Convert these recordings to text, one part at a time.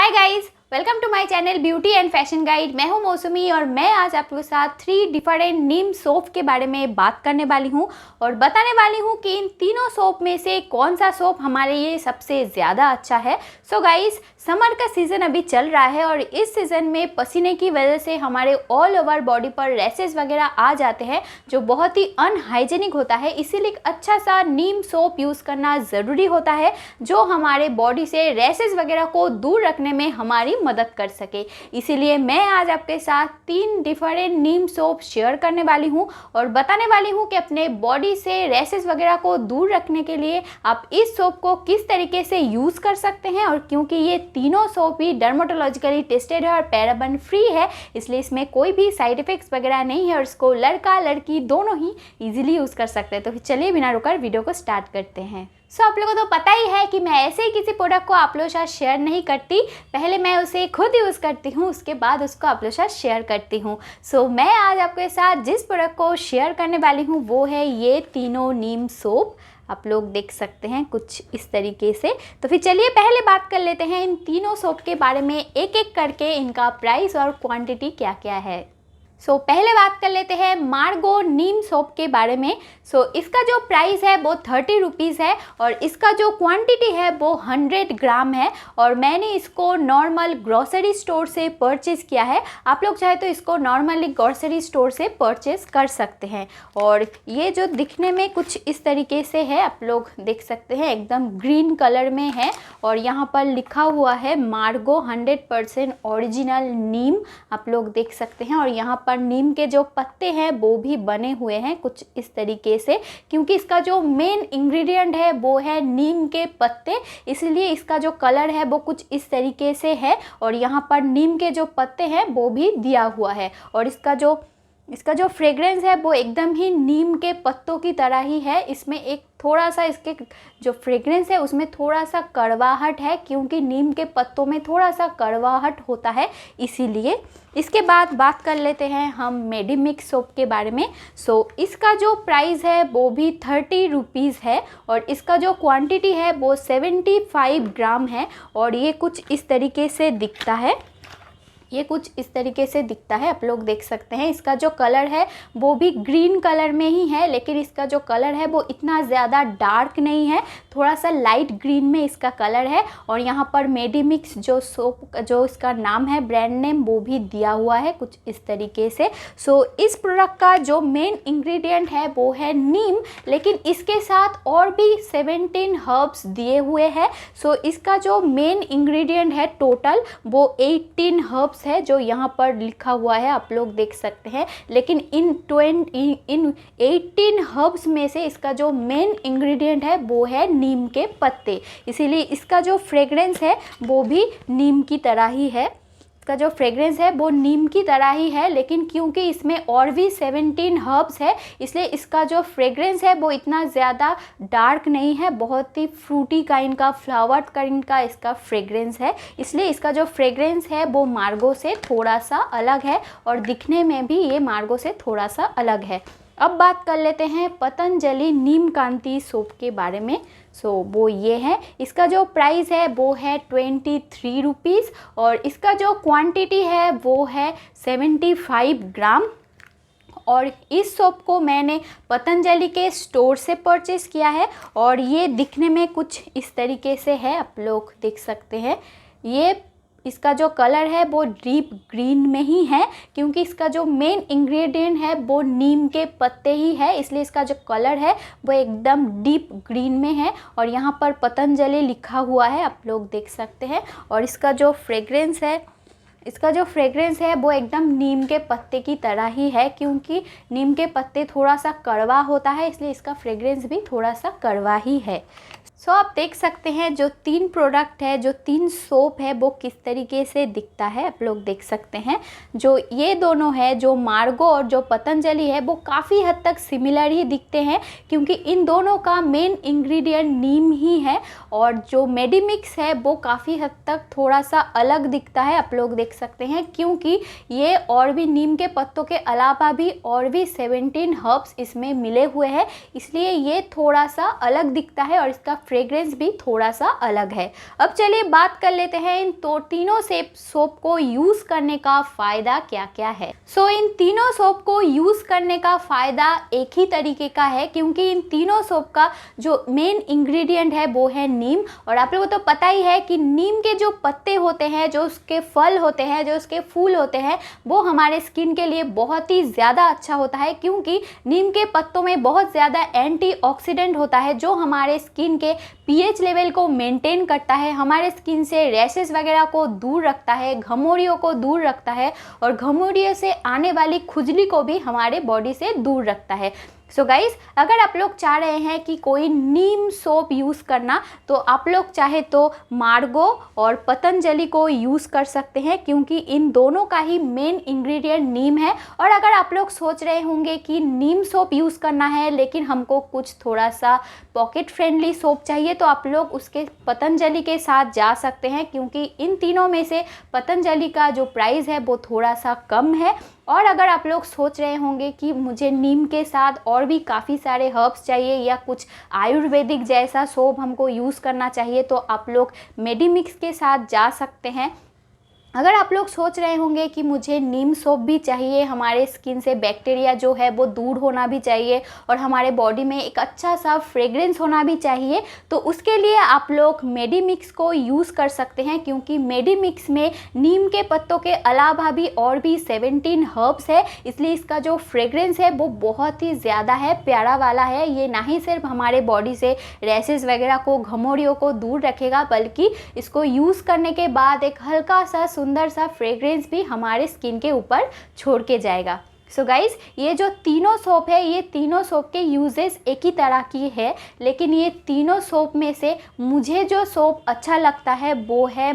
Hi guys, welcome to my channel beauty and fashion guide. मैं हूं मौसमी और मैं आज आपके साथ 3 डिफरेंट नीम सोप के बारे में बात करने वाली हूं और बताने वाली हूं कि इन तीनों सोप में से कौन सा सोप हमारे लिए सबसे ज़्यादा अच्छा है। सो गाइस, समर का सीज़न अभी चल रहा है और इस सीज़न में पसीने की वजह से हमारे ऑल ओवर बॉडी पर रैसेस वगैरह आ जाते हैं जो बहुत ही अनहाइजेनिक होता है। इसीलिए एक अच्छा सा नीम सोप यूज़ करना ज़रूरी होता है जो हमारे बॉडी से रैसेस वगैरह को दूर रखने में हमारी मदद कर सके। इसीलिए मैं आज आपके साथ 3 डिफरेंट नीम सोप शेयर करने वाली हूँ और बताने वाली हूँ कि अपने बॉडी से रैसेस वगैरह को दूर रखने के लिए आप इस सोप को किस तरीके से यूज़ कर सकते हैं। और क्योंकि ये तीनों सोप ही डर्मेटोलॉजिकली टेस्टेड है और पैराबन फ्री है, इसलिए इसमें कोई भी साइड इफेक्ट्स वगैरह नहीं है और इसको लड़का लड़की दोनों ही ईजिली यूज़ कर सकते हैं। तो फिर चलिए बिना रुकर वीडियो को स्टार्ट करते हैं। आप लोगों को तो पता ही है कि मैं ऐसे ही किसी प्रोडक्ट को आप लोगों के साथ शेयर नहीं करती, पहले मैं उसे खुद यूज़ करती हूँ, उसके बाद उसको आप लोगों के साथ शेयर करती हूँ। मैं आज आपके साथ जिस प्रोडक्ट को शेयर करने वाली हूँ वो है ये तीनों नीम सोप। आप लोग देख सकते हैं कुछ इस तरीके से। तो फिर चलिए पहले बात कर लेते हैं इन तीनों सोप के बारे में, एक एक करके इनका प्राइस और क्वांटिटी क्या क्या है। पहले बात कर लेते हैं मार्गो नीम सोप के बारे में। इसका जो प्राइस है वो 30 रुपीज़ है और इसका जो क्वांटिटी है वो 100 ग्राम है और मैंने इसको नॉर्मल ग्रोसरी स्टोर से परचेज़ किया है। आप लोग चाहे तो इसको नॉर्मली ग्रोसरी स्टोर से परचेज़ कर सकते हैं। और ये जो दिखने में कुछ इस तरीके से है, आप लोग देख सकते हैं एकदम ग्रीन कलर में है और यहाँ पर लिखा हुआ है मार्गो 100% ओरिजिनल नीम, आप लोग देख सकते हैं। और यहाँ पर नीम के जो पत्ते हैं वो भी बने हुए हैं कुछ इस तरीके से, क्योंकि इसका जो मेन इंग्रेडिएंट है वो है नीम के पत्ते, इसलिए इसका जो कलर है वो कुछ इस तरीके से है। और यहाँ पर नीम के जो पत्ते हैं वो भी दिया हुआ है और इसका जो फ्रेग्रेंस है वो एकदम ही नीम के पत्तों की तरह ही है। इसमें एक थोड़ा सा इसके जो फ्रेग्रेंस है उसमें थोड़ा सा कड़वाहट है, क्योंकि नीम के पत्तों में थोड़ा सा कड़वाहट होता है इसीलिए। इसके बाद बात कर लेते हैं हम मेडिमिक्स सोप के बारे में। इसका जो प्राइस है वो भी 30 रुपीज़ है और इसका जो क्वांटिटी है वो 75 ग्राम है और ये कुछ इस तरीके से दिखता है। आप लोग देख सकते हैं। इसका जो कलर है वो भी ग्रीन कलर में ही है, लेकिन इसका जो कलर है वो इतना ज़्यादा डार्क नहीं है, थोड़ा सा लाइट ग्रीन में इसका कलर है। और यहाँ पर मेडिमिक्स जो सोप जो इसका नाम है, ब्रांड नेम, वो भी दिया हुआ है कुछ इस तरीके से। इस प्रोडक्ट का जो मेन इंग्रेडिएंट है वो है नीम, लेकिन इसके साथ और भी 17 हर्ब्स दिए हुए हैं। इसका जो मेन इंग्रेडिएंट है टोटल वो 18 हर्ब्स है जो यहाँ पर लिखा हुआ है, आप लोग देख सकते हैं। लेकिन इन 18 हर्ब्स में से इसका जो मेन इंग्रेडिएंट है वो है नीम के पत्ते, इसीलिए इसका जो फ्रेग्रेंस है वो भी नीम की तरह ही है। लेकिन क्योंकि इसमें और भी 17 हर्ब्स है, इसलिए इसका जो फ्रेग्रेंस है वो इतना ज़्यादा डार्क नहीं है, बहुत ही फ्रूटी काइंड का, फ्लावर काइंड का इसका फ्रेग्रेंस है। इसलिए इसका जो फ्रेग्रेंस है वो मार्गो से थोड़ा सा अलग है और दिखने में भी ये मार्गो से थोड़ा सा अलग है। अब बात कर लेते हैं पतंजलि नीम कांति सोप के बारे में। वो ये है, इसका जो प्राइस है वो है 23 रुपीज़ और इसका जो क्वांटिटी है वो है 75 ग्राम। और इस सोप को मैंने पतंजलि के स्टोर से परचेज़ किया है और ये दिखने में कुछ इस तरीके से है, आप लोग देख सकते हैं। इसका जो कलर है वो डीप ग्रीन में ही है, क्योंकि इसका जो मेन इंग्रेडिएंट है वो नीम के पत्ते ही है, इसलिए इसका जो कलर है वो एकदम डीप ग्रीन में है। और यहाँ पर पतंजलि लिखा हुआ है, आप लोग देख सकते हैं। और इसका जो फ्रेग्रेंस है वो एकदम नीम के पत्ते की तरह ही है, क्योंकि नीम के पत्ते थोड़ा सा कड़वा होता है, इसलिए इसका फ्रेग्रेंस भी थोड़ा सा कड़वा ही है। आप देख सकते हैं जो 3 प्रोडक्ट है, जो 3 सोप है वो किस तरीके से दिखता है, आप लोग देख सकते हैं। जो ये दोनों है, जो मार्गो और जो पतंजलि है, वो काफ़ी हद तक सिमिलर ही दिखते हैं, क्योंकि इन दोनों का मेन इंग्रेडिएंट नीम ही है। और जो मेडिमिक्स है वो काफ़ी हद तक थोड़ा सा अलग दिखता है, आप लोग देख सकते हैं, क्योंकि ये और भी नीम के पत्तों के अलावा भी और भी 17 हर्ब्स इसमें मिले हुए हैं, इसलिए ये थोड़ा सा अलग दिखता है और इसका फ्रेग्रेंस भी थोड़ा सा अलग है। अब चलिए बात कर लेते हैं इन तीनों सोप को यूज़ करने का फ़ायदा क्या क्या है। इन तीनों सोप को यूज़ करने का फ़ायदा एक ही तरीके का है, क्योंकि इन तीनों सोप का जो मेन इंग्रेडिएंट है वो है नीम। और आप लोगों को तो पता ही है कि नीम के जो पत्ते होते हैं, जो उसके फल होते हैं, जो उसके फूल होते हैं, वो हमारे स्किन के लिए बहुत ही ज़्यादा अच्छा होता है, क्योंकि नीम के पत्तों में बहुत ज़्यादा एंटीऑक्सीडेंट होता है जो हमारे स्किन के पीएच लेवल को मेंटेन करता है, हमारे स्किन से रैशेस वगैरह को दूर रखता है, घमौड़ियों को दूर रखता है और घमौड़ियों से आने वाली खुजली को भी हमारे बॉडी से दूर रखता है। सो गाइस, अगर आप लोग चाह रहे हैं कि कोई नीम सोप यूज़ करना, तो आप लोग चाहे तो मार्गो और पतंजलि को यूज़ कर सकते हैं, क्योंकि इन दोनों का ही मेन इंग्रेडिएंट नीम है। और अगर आप लोग सोच रहे होंगे कि नीम सोप यूज़ करना है लेकिन हमको कुछ थोड़ा सा पॉकेट फ्रेंडली सोप चाहिए, तो आप लोग उसके पतंजलि के साथ जा सकते हैं, क्योंकि इन तीनों में से पतंजलि का जो प्राइस है वो थोड़ा सा कम है। और अगर आप लोग सोच रहे होंगे कि मुझे नीम के साथ और भी काफ़ी सारे हर्ब्स चाहिए या कुछ आयुर्वेदिक जैसा सोप हमको यूज़ करना चाहिए, तो आप लोग मेडिमिक्स के साथ जा सकते हैं। अगर आप लोग सोच रहे होंगे कि मुझे नीम सोप भी चाहिए, हमारे स्किन से बैक्टीरिया जो है वो दूर होना भी चाहिए और हमारे बॉडी में एक अच्छा सा फ्रेग्रेंस होना भी चाहिए, तो उसके लिए आप लोग मेडिमिक्स को यूज़ कर सकते हैं, क्योंकि मेडिमिक्स में नीम के पत्तों के अलावा भी और भी 17 हर्ब्स है, इसलिए इसका जो फ्रेग्रेंस है वो बहुत ही ज़्यादा है, प्यारा वाला है। ये ना ही सिर्फ हमारे बॉडी से रैशेस वगैरह को, घमौड़ियों को दूर रखेगा, बल्कि इसको यूज़ करने के बाद एक हल्का सा सुंदर सा फ्रेग्रेंस भी हमारे स्किन के ऊपर छोड़ के जाएगा। सो गाइस, ये जो तीनों सोप है, ये तीनों सोप के यूजेस एक ही तरह की है, लेकिन ये तीनों सोप में से मुझे जो सोप अच्छा लगता है वो है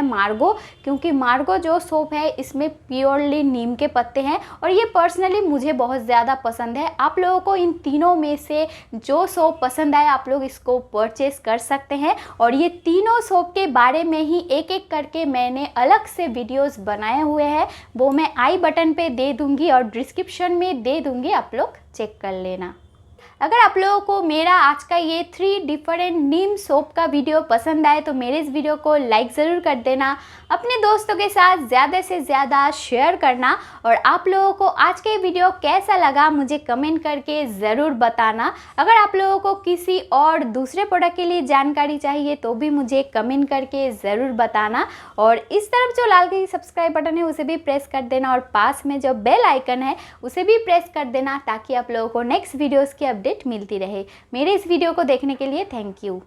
मार्गो, क्योंकि मार्गो जो सोप है इसमें प्योरली नीम के पत्ते हैं और ये पर्सनली मुझे बहुत ज़्यादा पसंद है। आप लोगों को इन तीनों में से जो सोप पसंद आए आप लोग इसको परचेस कर सकते हैं। और ये तीनों सोप के बारे में ही एक एक करके मैंने अलग से वीडियोज़ बनाए हुए हैं, वो मैं आई बटन पे दे दूँगी और डिस्क्रिप्शन में दे दूंगी, आप लोग चेक कर लेना। अगर आप लोगों को मेरा आज का ये 3 डिफरेंट नीम सोप का वीडियो पसंद आए तो मेरे इस वीडियो को लाइक ज़रूर कर देना, अपने दोस्तों के साथ ज़्यादा से ज़्यादा शेयर करना और आप लोगों को आज के वीडियो कैसा लगा मुझे कमेंट करके ज़रूर बताना। अगर आप लोगों को किसी और दूसरे प्रोडक्ट के लिए जानकारी चाहिए तो भी मुझे कमेंट करके ज़रूर बताना। और इस तरफ जो लाल कलर की सब्सक्राइब बटन है उसे भी प्रेस कर देना और पास में जो बेल आइकन है उसे भी प्रेस कर देना, ताकि आप लोगों को नेक्स्ट वीडियोज़ की अपडेट मिलती रहे। मेरे इस वीडियो को देखने के लिए थैंक यू।